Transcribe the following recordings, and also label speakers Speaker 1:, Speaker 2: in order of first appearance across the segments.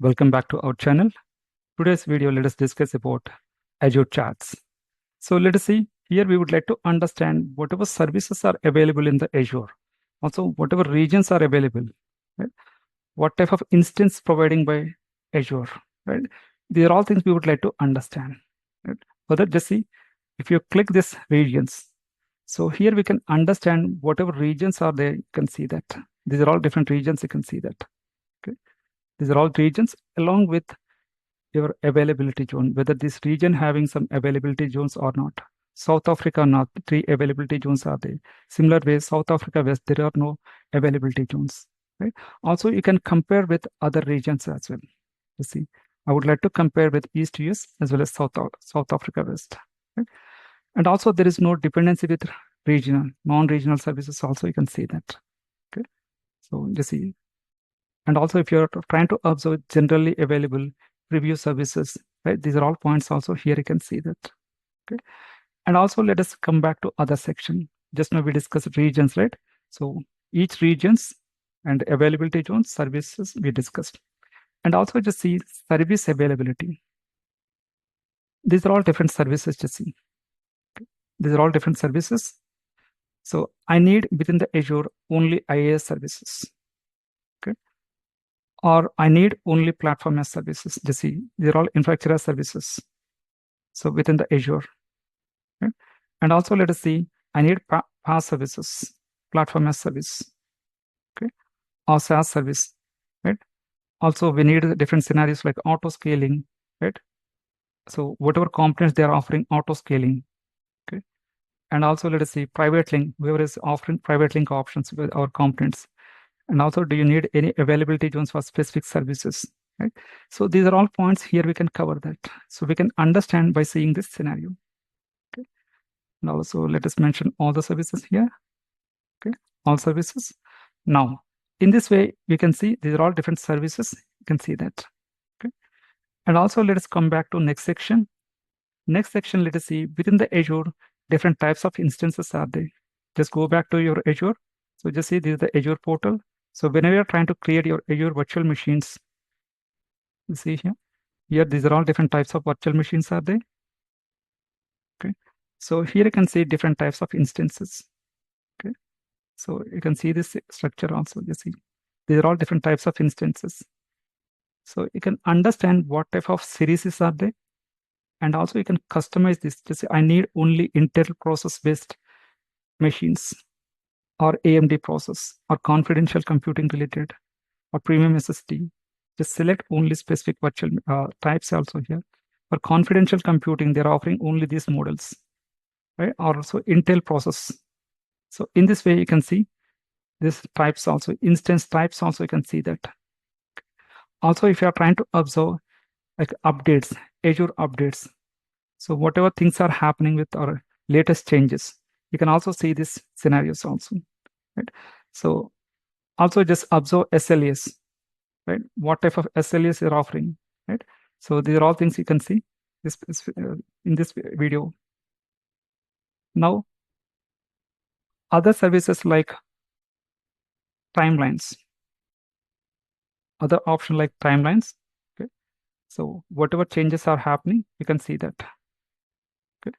Speaker 1: Welcome back to our channel. Today's video, let us discuss about Azure charts. So let us see, here we would like to understand whatever services are available in the Azure. Also, whatever regions are available, right? What type of instance providing by Azure, right? These are all things we would like to understand. Right? Further, just see, if you click this regions, so here we can understand whatever regions are there, you can see that. These are all different regions, you can see that. Okay. These are all regions along with your availability zone, whether this region having some availability zones or not. South Africa, North, 3 availability zones are there. Similar way, South Africa West, there are no availability zones. Right? Also, you can compare with other regions as well. You see, I would like to compare with East US as well as South Africa West. Right? And also, there is no dependency with regional, non-regional services. Also, you can see that. Okay, so you see. And also, if you're trying to observe generally available preview services, right? These are all points also here, you can see that. Okay. And also let us come back to other section. Just now we discussed regions, right? So each regions and availability zones, services we discussed. And also just see service availability. These are all different services to see. Okay. These are all different services. So I need within the Azure only IaaS services. Okay. Or I need only platform as services. You see, they're all infrastructure as services. So within the Azure. Okay. And also let us see, I need PaaS services, platform as service. Okay. Or SaaS service. Right. Also, we need different scenarios like auto scaling. Right. So whatever components they are offering, auto scaling. Okay. And also let us see private link, whoever is offering private link options with our components. And also, do you need any availability zones for specific services, right? So these are all points here we can cover that. So we can understand by seeing this scenario. Okay. And also, let us mention all the services here. Okay, all services. Now, in this way, we can see these are all different services. You can see that. Okay. And also, let us come back to next section. Next section, let us see within the Azure, different types of instances are there. Just go back to your Azure. So just see this is the Azure portal. So whenever you're trying to create your Azure virtual machines, you see here these are all different types of virtual machines are there. Okay, so here you can see different types of instances. Okay, so you can see this structure also. You see, these are all different types of instances. So you can understand what type of series are there, and also you can customize this. Just say I need only Intel process-based machines, or AMD process, or confidential computing related, or premium SSD. Just select only specific virtual types also here. For confidential computing, they're offering only these models, right? Or also Intel process. So in this way, you can see this types also, instance types also, you can see that. Also, if you are trying to observe like updates, Azure updates, so whatever things are happening with our latest changes, you can also see these scenarios also, right? So also just observe SLAs, right? What type of SLAs you're offering, right? So these are all things you can see this in this video. Now, other services like timelines, other option like timelines. Okay, so whatever changes are happening, you can see that. Okay,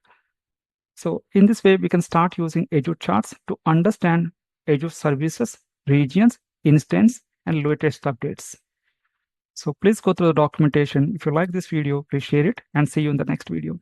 Speaker 1: so in this way, we can start using Azure charts to understand Azure services, regions, instance, and latest updates. So please go through the documentation. If you like this video, please share it and see you in the next video.